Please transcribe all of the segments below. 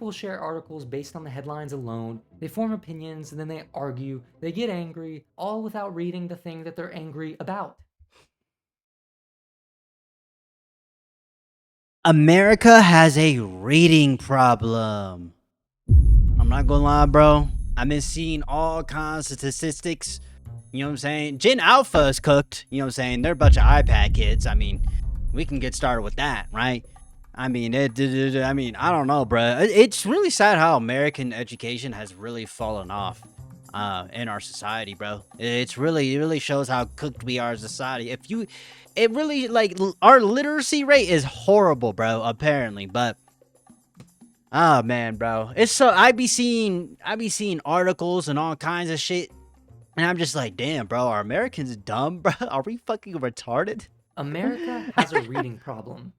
People share articles based on the headlines alone, they form opinions, and then they argue, they get angry, all without reading the thing that they're angry about. America has a reading problem. I'm not gonna lie, bro. I've been seeing all kinds of statistics. You know what I'm saying? Gen Alpha is cooked. You know what I'm saying? They're a bunch of iPad kids. I mean, we can get started with that, right? I mean, I don't know, bro. It's really sad how American education has really fallen off in our society, bro. It really shows how cooked we are as a society. It really, like, our literacy rate is horrible, bro, apparently, but oh man, bro. It's so I be seeing articles and all kinds of shit, and I'm just like, damn, bro, are Americans dumb, bro? Are we fucking retarded? America has a reading problem.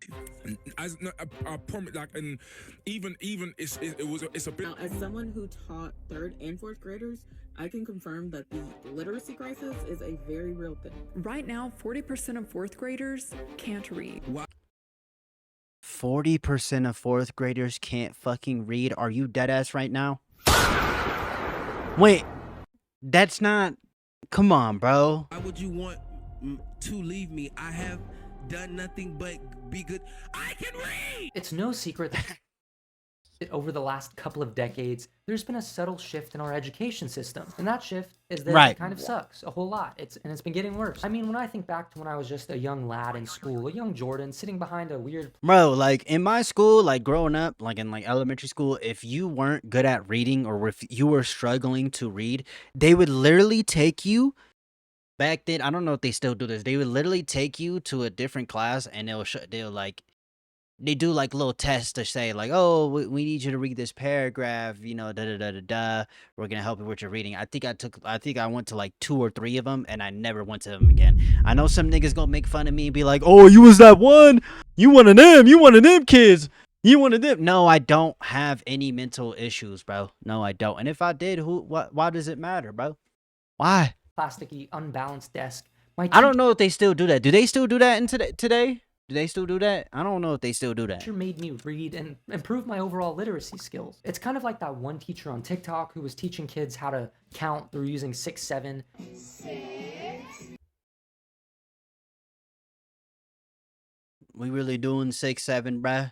As I promise, like, and even it's a bit. Now, as someone who taught third and fourth graders, I can confirm that the literacy crisis is a very real thing. Right now, 40% of fourth graders can't read. 40% of fourth graders can't fucking read. Are you dead ass right now? Wait, that's not. Come on, bro. Why would you want to leave me? I have done nothing but be good. I can read! It's no secret that over the last couple of decades, there's been a subtle shift in our education system. And that shift is that it kind of sucks a whole lot. It's been getting worse. I mean, when I think back to when I was just a young lad in school, a young Jordan sitting behind a weird... Bro, like, in my school, like, growing up, like, in, like, elementary school, if you weren't good at reading or if you were struggling to read, they would literally take you... Back then, I don't know if they still do this. They would literally take you to a different class and they do like little tests to say like, oh, we need you to read this paragraph, you know, da da da da da. We're gonna help you with your reading. I think I went to like 2 or 3 of them, and I never went to them again. I know some niggas gonna make fun of me and be like, oh, you was that one, you one of them kids, you one of them. No, I don't have any mental issues, bro. No, I don't. And if I did, why does it matter, bro? Why? Plasticky, unbalanced desk. I don't know if they still do that. Do they still do that in today? Do they still do that? I don't know if they still do that. Teacher made me read and improve my overall literacy skills. It's kind of like that one teacher on TikTok who was teaching kids how to count through using 6, 7. 6. We really doing 6, 7, bruh?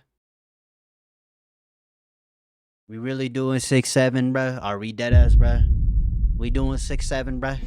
We really doing 6, 7, bruh? Are we dead ass, bruh? We doing 6, 7, bruh?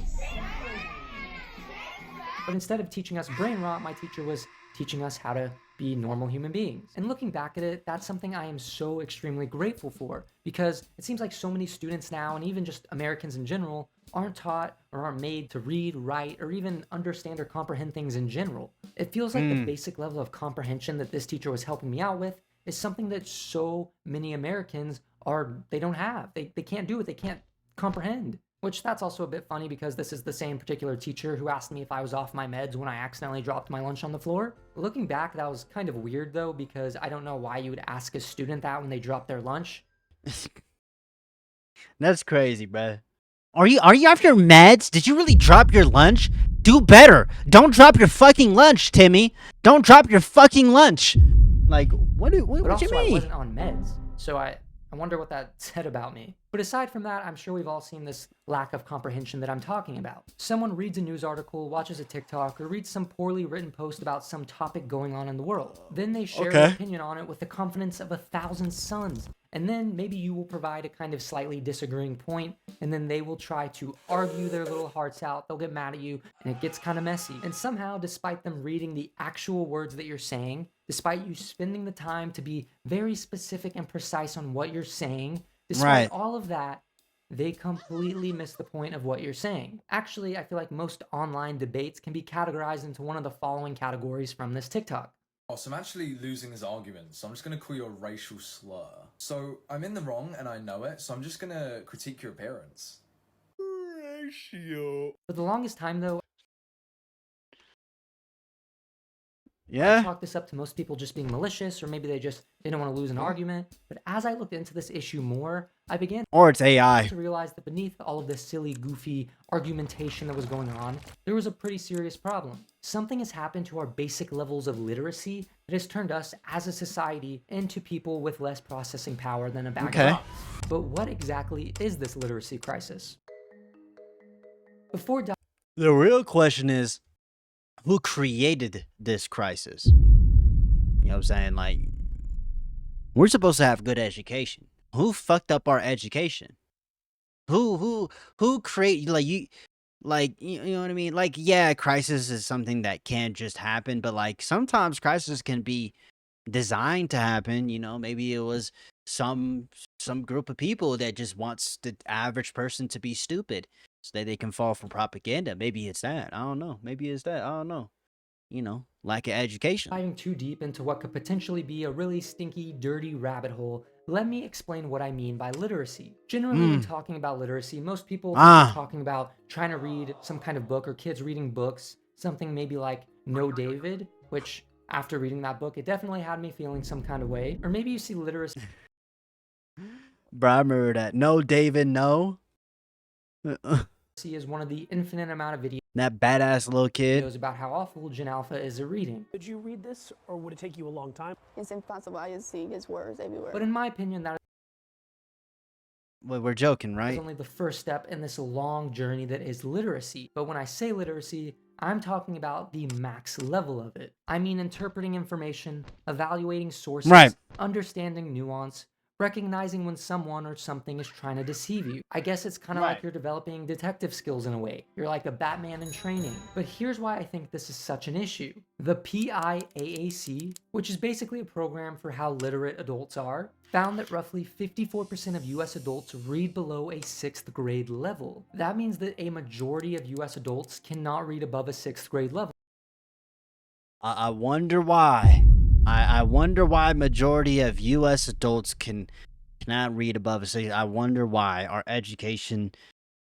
But instead of teaching us brain rot, my teacher was teaching us how to be normal human beings. And looking back at it, that's something I am so extremely grateful for, because it seems like so many students now, and even just Americans in general, aren't taught or aren't made to read, write, or even understand or comprehend things in general. It feels like the basic level of comprehension that this teacher was helping me out with is something that so many Americans they don't have. They can't do it. They can't comprehend. Which that's also a bit funny because this is the same particular teacher who asked me if I was off my meds when I accidentally dropped my lunch on the floor. Looking back, that was kind of weird though, because I don't know why you would ask a student that when they drop their lunch. That's crazy, bruh. Are you off your meds? Did you really drop your lunch? Do better. Don't drop your fucking lunch, Timmy. Don't drop your fucking lunch. Like, what do you mean? I wasn't on meds, so I wonder what that said about me. But aside from that, I'm sure we've all seen this lack of comprehension that I'm talking about. Someone reads a news article, watches a TikTok, or reads some poorly written post about some topic going on in the world. Then they share an opinion on it with the confidence of 1,000 suns. And then maybe you will provide a kind of slightly disagreeing point, and then they will try to argue their little hearts out. They'll get mad at you, and it gets kind of messy. And somehow, despite them reading the actual words that you're saying, despite you spending the time to be very specific and precise on what you're saying, despite all of that, they completely miss the point of what you're saying. Actually, I feel like most online debates can be categorized into one of the following categories from this TikTok. Oh, so I'm actually losing this argument, so I'm just going to call you a racial slur. So I'm in the wrong and I know it, so I'm just going to critique your appearance. Ratio. For the longest time though, Yeah. Chalk this up to most people just being malicious, or maybe they just didn't want to lose an argument. But as I looked into this issue more, I began Or it's AI. to realize that beneath all of this silly, goofy argumentation that was going on, there was a pretty serious problem. Something has happened to our basic levels of literacy that has turned us as a society into people with less processing power than a bag Okay. of rocks. But what exactly is this literacy crisis? Before The real question is, who created this crisis? You know what I'm saying? Like, we're supposed to have good education. Who fucked up our education? Who create you know what I mean? Like, yeah, crisis is something that can't just happen, but like sometimes crisis can be designed to happen. You know, maybe it was some group of people that just wants the average person to be stupid so that they can fall for propaganda. Maybe it's that. I don't know. Maybe it's that. I don't know. You know, lack of education. diving too deep into what could potentially be a really stinky, dirty rabbit hole, let me explain what I mean by literacy. Generally, when talking about literacy, most people think we're talking about trying to read some kind of book or kids reading books, something maybe like No David, which after reading that book, it definitely had me feeling some kind of way. Or maybe you see literacy Bro, I remember that. No, David, no. as one of the infinite amount of videos That badass little kid. about how awful Gen Alpha is at reading. Could you read this, or would it take you a long time? It's impossible. I just see his words everywhere. But in my opinion, that Well, we're joking, is right? only the first step in this long journey that is literacy. But when I say literacy, I'm talking about the max level of it. I mean interpreting information, evaluating sources, Right. understanding nuance, recognizing when someone or something is trying to deceive you. I guess it's kind of like Right. you're developing detective skills in a way. You're like a Batman in training. But here's why I think this is such an issue. The PIAAC, which is basically a program for how literate adults are, found that roughly 54% of US adults read below a 6th grade level. That means that a majority of US adults cannot read above a 6th grade level. I wonder why. I wonder why majority of U.S. adults cannot read above a 6. I wonder why our education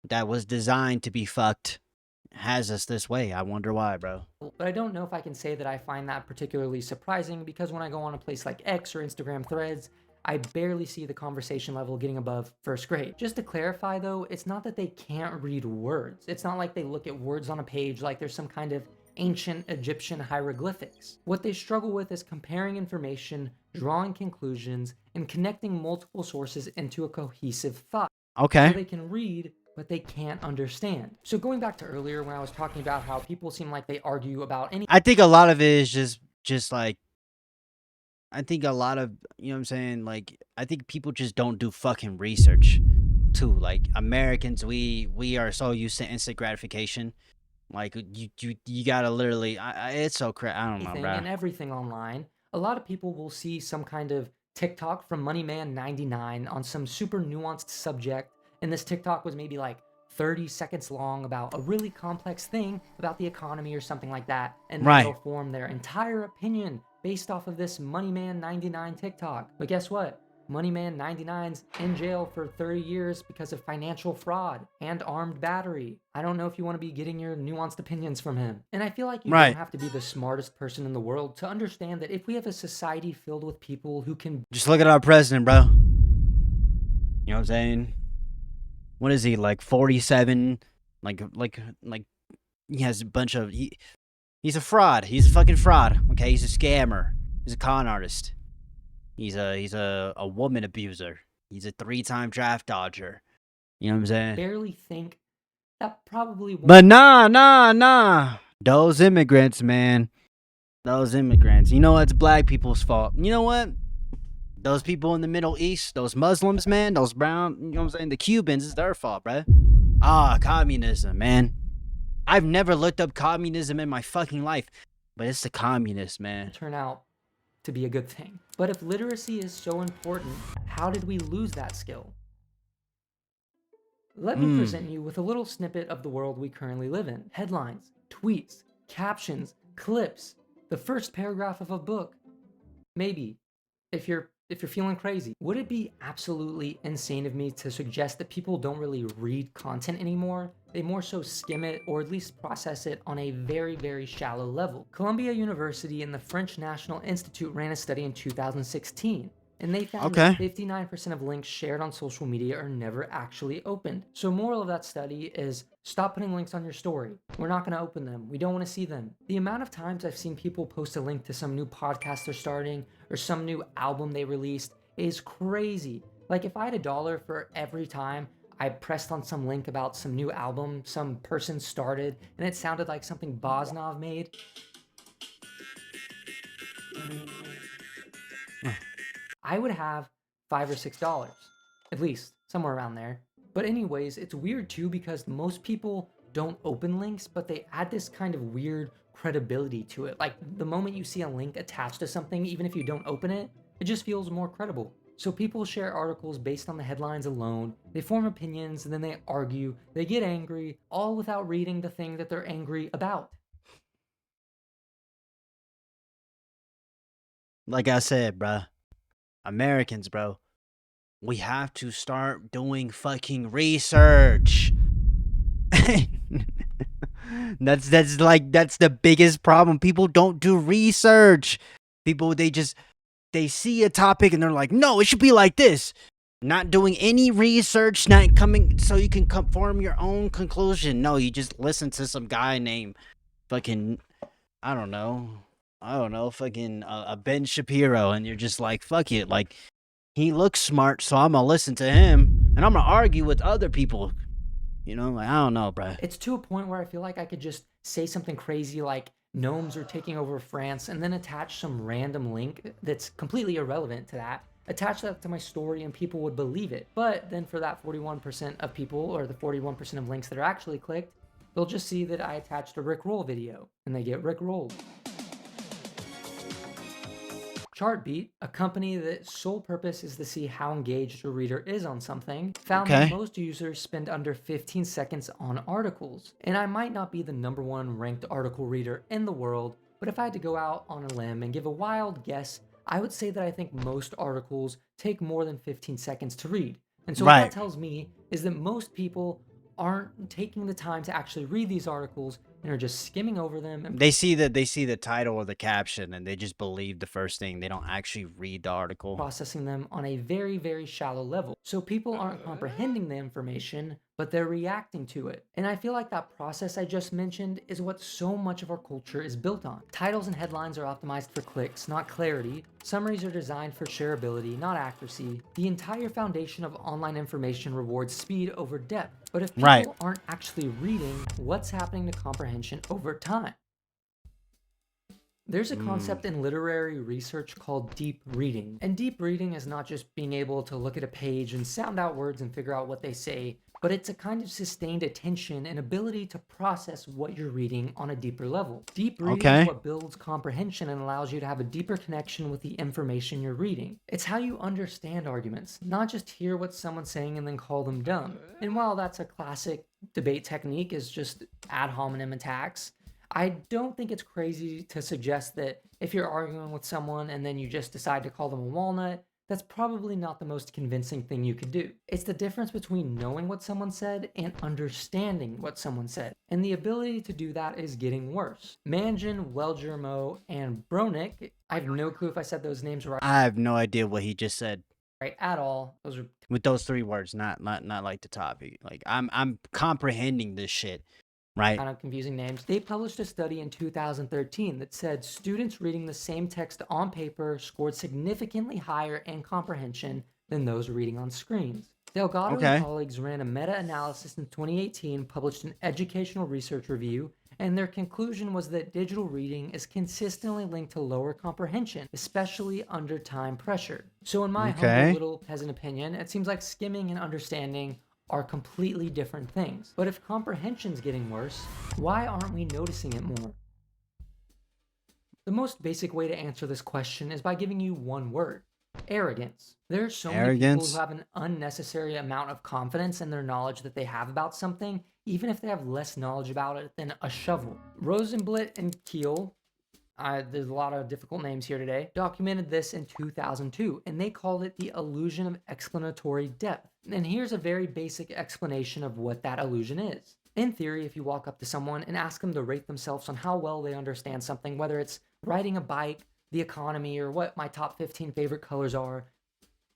that was designed to be fucked has us this way. I wonder why, bro. But I don't know if I can say that I find that particularly surprising, because when I go on a place like X or Instagram Threads, I barely see the conversation level getting above 1st grade. Just to clarify though, it's not that they can't read words. It's not like they look at words on a page like there's some kind of ancient Egyptian hieroglyphics. What they struggle with is comparing information, drawing conclusions, and connecting multiple sources into a cohesive thought. Okay. So they can read, but they can't understand. So going back to earlier when I was talking about how people seem like they argue about any I think a lot of it is just like, I think a lot of, you know what I'm saying? Like, I think people just don't do fucking research too. Like, Americans, we are so used to instant gratification. Like, you gotta literally, it's so crap. I don't know, anything bro. and everything online, a lot of people will see some kind of TikTok from Moneyman99 on some super nuanced subject, and this TikTok was maybe like 30 seconds long about a really complex thing about the economy or something like that, and then Right. they'll form their entire opinion based off of this Moneyman99 TikTok. But guess what? Moneyman99's in jail for 30 years because of financial fraud and armed battery. I don't know if you want to be getting your nuanced opinions from him. And I feel like you Right. don't have to be the smartest person in the world to understand that if we have a society filled with people who can Just look at our president, bro. You know what I'm saying? What is he, like 47? Like he has a bunch of he's a fraud. He's a fucking fraud. Okay, he's a scammer. He's a con artist. He's a woman abuser. He's a 3-time draft dodger. You know what I'm saying? barely think, that probably won't But nah. Those immigrants, man. Those immigrants. You know what? It's black people's fault. You know what? Those people in the Middle East, those Muslims, man, those brown, you know what I'm saying? The Cubans, it's their fault, bruh. Communism, man. I've never looked up communism in my fucking life, but it's the communists, man. turn out to be a good thing. But if literacy is so important, how did we lose that skill? Let me present you with a little snippet of the world we currently live in. Headlines, tweets, captions, clips, the first paragraph of a book. Maybe, if you're if you're feeling crazy. Would it be absolutely insane of me to suggest that people don't really read content anymore? They more so skim it or at least process it on a very, very shallow level. Columbia University and the French National Institute ran a study in 2016. And they found that 59% of links shared on social media are never actually opened. So moral of that study is stop putting links on your story. We're not going to open them. We don't want to see them. The amount of times I've seen people post a link to some new podcast they're starting or some new album they released is crazy. Like if I had $1 for every time I pressed on some link about some new album some person started and it sounded like something Bosnov made, I would have $5 or $6, at least, somewhere around there. But anyways, it's weird too because most people don't open links, but they add this kind of weird credibility to it. Like the moment you see a link attached to something, even if you don't open it, it just feels more credible. So people share articles based on the headlines alone, they form opinions, and then they argue, they get angry, all without reading the thing that they're angry about. Like I said, bruh. Americans, bro, we have to start doing fucking research. that's the biggest problem. People don't do research. People they see a topic and they're like, no, it should be like this. Not doing any research, not coming so you can form your own conclusion. No, you just listen to some guy named fucking I don't know, fucking Ben Shapiro, and you're just like, fuck it, like, he looks smart, so I'm gonna listen to him, and I'm gonna argue with other people, like, I don't know, bruh. It's to a point where I feel like I could just say something crazy like gnomes are taking over France and then attach some random link that's completely irrelevant to that, attach that to my story and people would believe it. But then for that 41% of people, or the 41% of links that are actually clicked, they'll just see that I attached a Rickroll video and they get Rickrolled. Chartbeat, a company that sole purpose is to see how engaged a reader is on something, found that most users spend under 15 seconds on articles. And I might not be the #1 ranked article reader in the world, but if I had to go out on a limb and give a wild guess, I would say that I think most articles take more than 15 seconds to read. And so what that tells me is that most people aren't taking the time to actually read these articles and are just skimming over them. And they see the title or the caption and they just believe the first thing. They don't actually read the article. Processing them on a very, very shallow level. So people aren't comprehending the information, but they're reacting to it. And I feel like that process I just mentioned is what so much of our culture is built on. Titles and headlines are optimized for clicks, not clarity. Summaries are designed for shareability, not accuracy. The entire foundation of online information rewards speed over depth. But if people aren't actually reading, what's happening to comprehension over time? There's a concept in literary research called deep reading. And deep reading is not just being able to look at a page and sound out words and figure out what they say, but it's a kind of sustained attention and ability to process what you're reading on a deeper level. Deep reading is what builds comprehension and allows you to have a deeper connection with the information you're reading. It's how you understand arguments, not just hear what someone's saying and then call them dumb. And while that's a classic debate technique, is just ad hominem attacks, I don't think it's crazy to suggest that if you're arguing with someone and then you just decide to call them a walnut, that's probably not the most convincing thing you could do. It's the difference between knowing what someone said and understanding what someone said. And the ability to do that is getting worse. Manjan, Welgermo, and Bronick, I have no clue if I said those names right. I have no idea what he just said. Right, at all. Those are with those 3 words, not like the topic. Like I'm comprehending this shit. Right. Kind of confusing names. They published a study in 2013 that said students reading the same text on paper scored significantly higher in comprehension than those reading on screens. Delgado and colleagues ran a meta-analysis in 2018, published an educational research review, and their conclusion was that digital reading is consistently linked to lower comprehension, especially under time pressure. So in my humble little peasant opinion, it seems like skimming and understanding are completely different things. But if comprehension's getting worse, why aren't we noticing it more? The most basic way to answer this question is by giving you one word: arrogance. There are so many people who have an unnecessary amount of confidence in their knowledge that they have about something, even if they have less knowledge about it than a shovel. Rosenblit and Keel there's a lot of difficult names here today, documented this in 2002, and they called it the illusion of explanatory depth. And here's a very basic explanation of what that illusion is. In theory, if you walk up to someone and ask them to rate themselves on how well they understand something, whether it's riding a bike, the economy, or what my top 15 favorite colors are,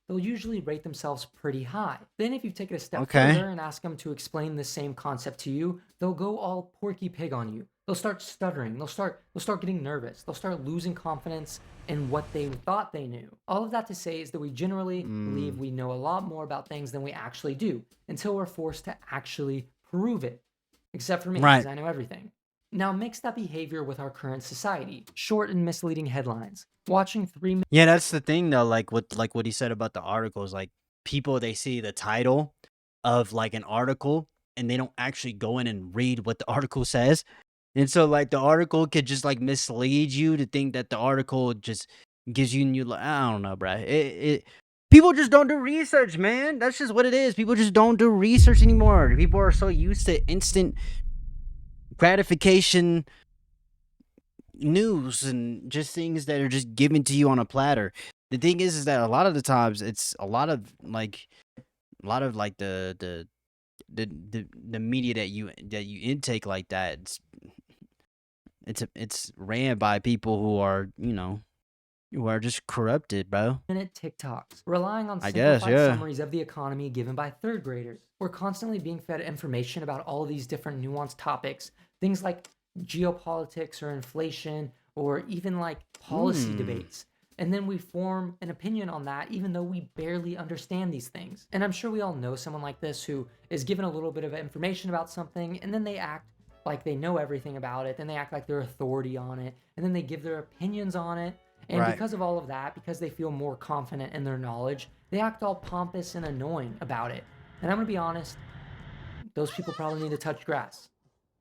they'll usually rate themselves pretty high. Then if you take it a step further and ask them to explain the same concept to you, they'll go all Porky Pig on you. They'll start stuttering. They'll start getting nervous. They'll start losing confidence in what they thought they knew. All of that to say is that we generally believe we know a lot more about things than we actually do until we're forced to actually prove it. Except for me, because I know everything. Now mix that behavior with our current society. Short and misleading headlines. Watching 3 minutes. Yeah, that's the thing though. Like what he said about the articles. Like people, they see the title of like an article and they don't actually go in and read what the article says. And so like the article could just like mislead you to think that the article just gives you new. I don't know, bro. People just don't do research, man. That's just what it is. People just don't do research anymore. People are so used to instant gratification news and just things that are just given to you on a platter. The thing is that a lot of the times it's a lot of like the media that you intake like that. It's ran by people who are, you know, who are just corrupted, bro. Minute TikToks, relying on I guess, simplified yeah. summaries of the economy given by third graders. We're constantly being fed information about all these different nuanced topics, things like geopolitics or inflation or even like policy debates. And then we form an opinion on that even though we barely understand these things. And I'm sure we all know someone like this who is given a little bit of information about something and then they act like they know everything about it, then they act like they're authority on it, and then they give their opinions on it. And because of all of that, because they feel more confident in their knowledge, they act all pompous and annoying about it. And I'm gonna be honest, those people probably need to touch grass.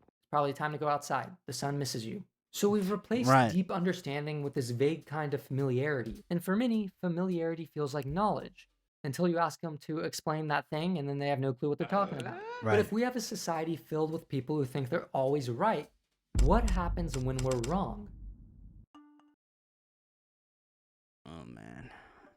It's probably time to go outside. The sun misses you. So we've replaced deep understanding with this vague kind of familiarity. And for many, familiarity feels like knowledge until you ask them to explain that thing and then they have no clue what they're talking about. But if we have a society filled with people who think they're always right, what happens when we're wrong? Oh man,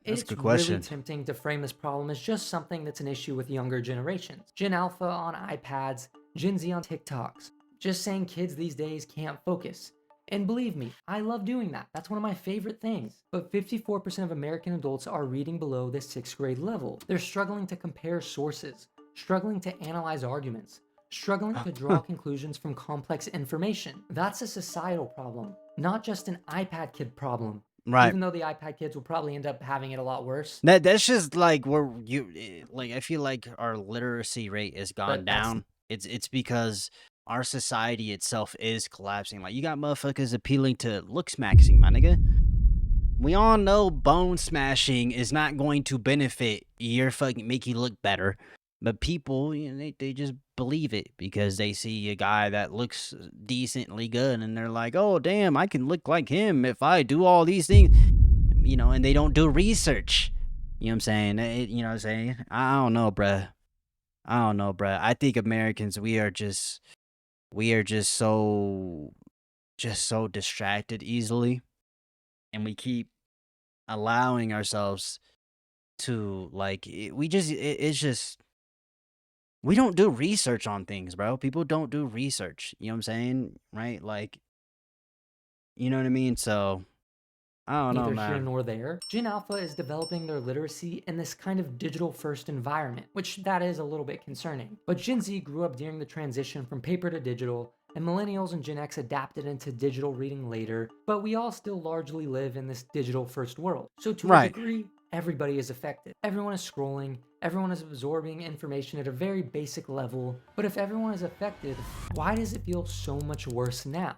that's a good It's question. really tempting to frame this problem as just something that's an issue with younger generations. Gen Alpha on iPads, Gen Z on TikToks. Just saying kids these days can't focus. And believe me, I love doing that. That's one of my favorite things. But 54% of American adults are reading below the 6th grade level. They're struggling to compare sources, struggling to analyze arguments, struggling to draw conclusions from complex information. That's a societal problem, not just an iPad kid problem. Even though the iPad kids will probably end up having it a lot worse. That's just like where I feel like our literacy rate has gone down. It's because our society itself is collapsing. Like you got motherfuckers appealing to looks maxing, my nigga. We all know bone smashing is not going to benefit your fucking make you look better. But people, you know, they just believe it because they see a guy that looks decently good and they're like, oh, damn, I can look like him if I do all these things, you know, and they don't do research. You know what I'm saying? You know what I'm saying? I don't know, bruh. I think Americans, we are just so distracted easily. And we keep allowing ourselves to, like, it's just... We don't do research on things, bro. People don't do research. You know what I'm saying? Right? Like, you know what I mean? So, I don't know, Neither here man. nor there. Gen Alpha is developing their literacy in this kind of digital-first environment, which that is a little bit concerning. But Gen Z grew up during the transition from paper to digital, and Millennials and Gen X adapted into digital reading later, but we all still largely live in this digital-first world. So to a degree, everybody is affected. Everyone is scrolling, everyone is absorbing information at a very basic level, but if everyone is affected, why does it feel so much worse now?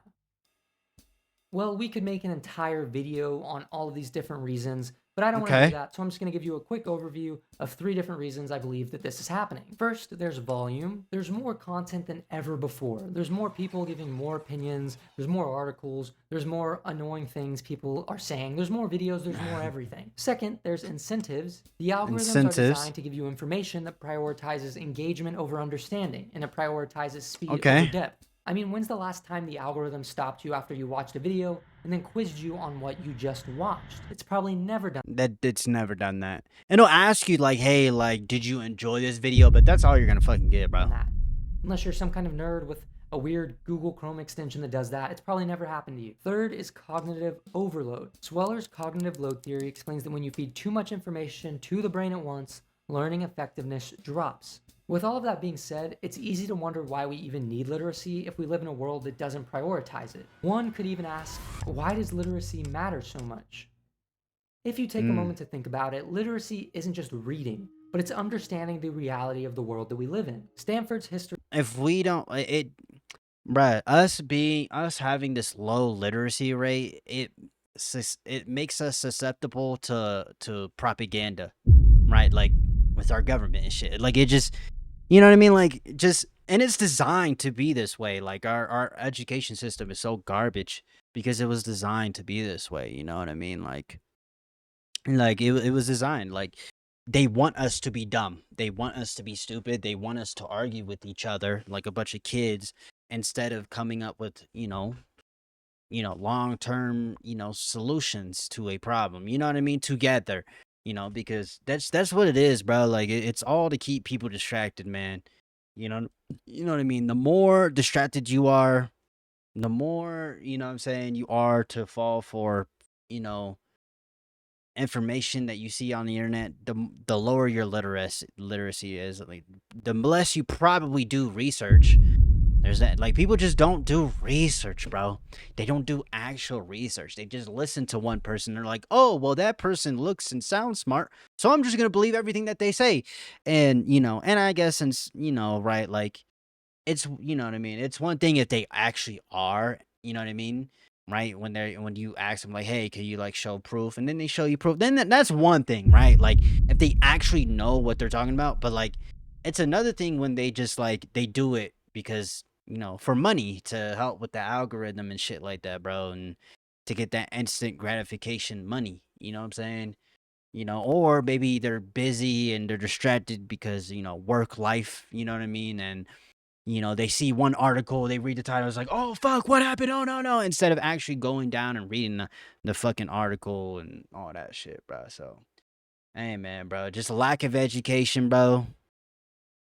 Well, we could make an entire video on all of these different reasons, but I don't want to do that, so I'm just going to give you a quick overview of 3 different reasons I believe that this is happening. First, there's volume. There's more content than ever before. There's more people giving more opinions. There's more articles. There's more annoying things people are saying. There's more videos. There's more everything. Second, there's incentives. The algorithms are designed to give you information that prioritizes engagement over understanding, and it prioritizes speed over depth. I mean, when's the last time the algorithm stopped you after you watched a video and then quizzed you on what you just watched? It's probably never done It's never done that. And it'll ask you like, hey, like, did you enjoy this video? But that's all you're gonna fucking get, bro. that. Unless you're some kind of nerd with a weird Google Chrome extension that does that, it's probably never happened to you. Third is cognitive overload. Sweller's cognitive load theory explains that when you feed too much information to the brain at once, learning effectiveness drops. With all of that being said, it's easy to wonder why we even need literacy if we live in a world that doesn't prioritize it. One could even ask, why does literacy matter so much? If you take a moment to think about it, literacy isn't just reading, but it's understanding the reality of the world that we live in. Stanford's history If we don't, bruh, us having this low literacy rate, it makes us susceptible to propaganda, right? Like with our government and shit. Like it just, you know what I mean? Like just, and it's designed to be this way. Like our education system is so garbage because it was designed to be this way. You know what I mean? Like it was designed like they want us to be dumb. They want us to be stupid. They want us to argue with each other like a bunch of kids instead of coming up with, long-term, solutions to a problem. You know what I mean? Together, because that's what it is, bro. Like it's all to keep people distracted, man. You know what I mean? The more distracted you are, the more, what I'm saying, you are to fall for, information that you see on the internet, the lower your literacy is. Like the less you probably do research. There's that. Like people just don't do research, bro. They don't do actual research. They just listen to one person. They're like, oh, well, that person looks and sounds smart, so I'm just gonna believe everything that they say. And and I guess, and right, like it's, you know what I mean? It's one thing if they actually are, you know what I mean? Right? When you ask them like, hey, can you like show proof? And then they show you proof. Then that's one thing, right? Like if they actually know what they're talking about. But like it's another thing when they just like they do it because, for money to help with the algorithm and shit like that, bro. And to get that instant gratification money. You know what I'm saying? Or maybe they're busy and they're distracted because, work life, you know what I mean? And they see one article, they read the title, it's like, oh, fuck, what happened? Oh, no, no. Instead of actually going down and reading the fucking article and all that shit, bro. So, hey, man, bro, just a lack of education, bro.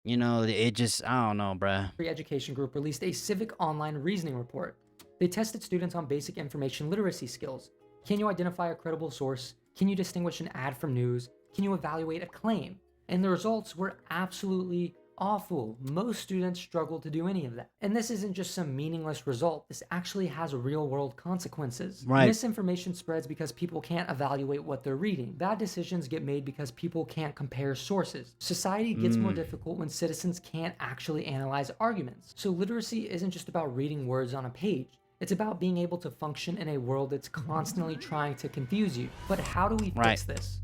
It just, I don't know, bro. Free Education Group released a civic online reasoning report. They tested students on basic information literacy skills. Can you identify a credible source? Can you distinguish an ad from news? Can you evaluate a claim? And the results were absolutely awful. Most students struggle to do any of that. And this isn't just some meaningless result. This actually has real world consequences. Right. Misinformation spreads because people can't evaluate what they're reading. Bad decisions get made because people can't compare sources. Society gets more difficult when citizens can't actually analyze arguments. So literacy isn't just about reading words on a page. It's about being able to function in a world that's constantly trying to confuse you. But how do we fix this?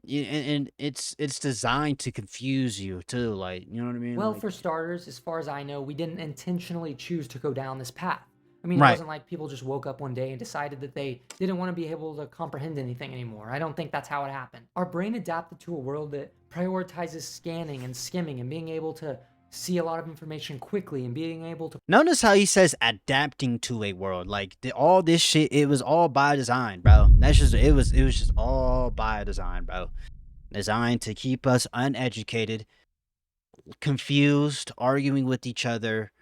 And it's designed to confuse you too, like, you know what I mean? Well, like, for starters, as far as I know, we didn't intentionally choose to go down this path. I mean, it Right. wasn't like people just woke up one day and decided that they didn't want to be able to comprehend anything anymore. I don't think that's how it happened. Our brain adapted to a world that prioritizes scanning and skimming and being able to see a lot of information quickly and being able to notice how he says adapting to a world. Like all this shit, it was all by design, bro. That's just it was just all by design, bro. Designed to keep us uneducated, confused, arguing with each other,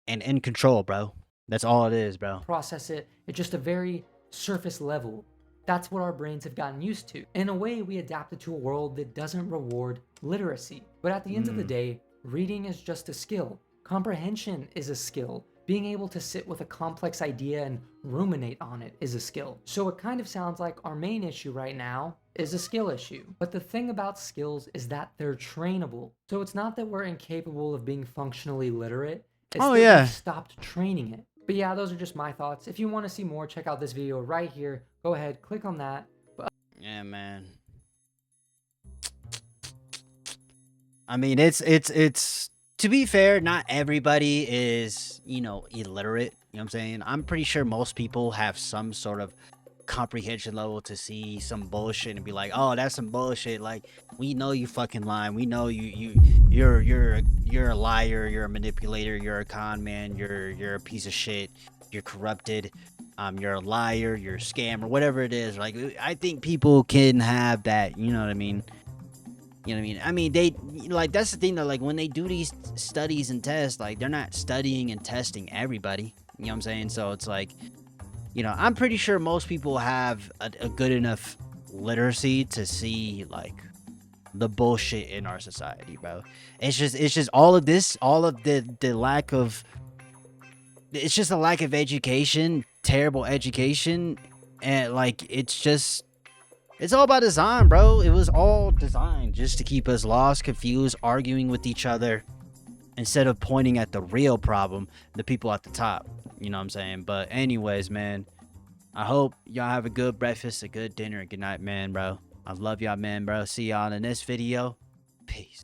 and in control, bro. That's all it is, bro. process it at just a very surface level. That's what our brains have gotten used to. In a way, we adapted to a world that doesn't reward literacy. But at the end of the day, reading is just a skill. Comprehension is a skill. Being able to sit with a complex idea and ruminate on it is a skill. So it kind of sounds like our main issue right now is a skill issue. But the thing about skills is that they're trainable. So it's not that we're incapable of being functionally literate. It's that we've stopped training it. But yeah, those are just my thoughts. If you want to see more, check out this video right here. Go ahead, click on that. Yeah, man. I mean, it's to be fair, not everybody is, illiterate. You know what I'm saying? I'm pretty sure most people have some sort of comprehension level to see some bullshit and be like, oh, that's some bullshit. Like, we know you fucking lying. We know you're a liar. You're a manipulator. You're a con man. You're a piece of shit. You're corrupted. You're a liar. You're a scammer. Whatever it is. Like, I think people can have that. You know what I mean? You know what I mean? I mean, they, like, that's the thing though. Like, when they do these studies and tests, like, they're not studying and testing everybody. You know what I'm saying? So it's like, you know, I'm pretty sure most people have a good enough literacy to see, like, the bullshit in our society, bro. It's just all of this, all of the lack of, it's just a lack of education, terrible education, and, like, it's all by design, bro. It was all designed just to keep us lost, confused, arguing with each other, instead of pointing at the real problem, the people at the top. You know what I'm saying? But anyways, man, I hope y'all have a good breakfast, a good dinner, a good night, man, bro. I love y'all, man, bro. See y'all in the next video. Peace.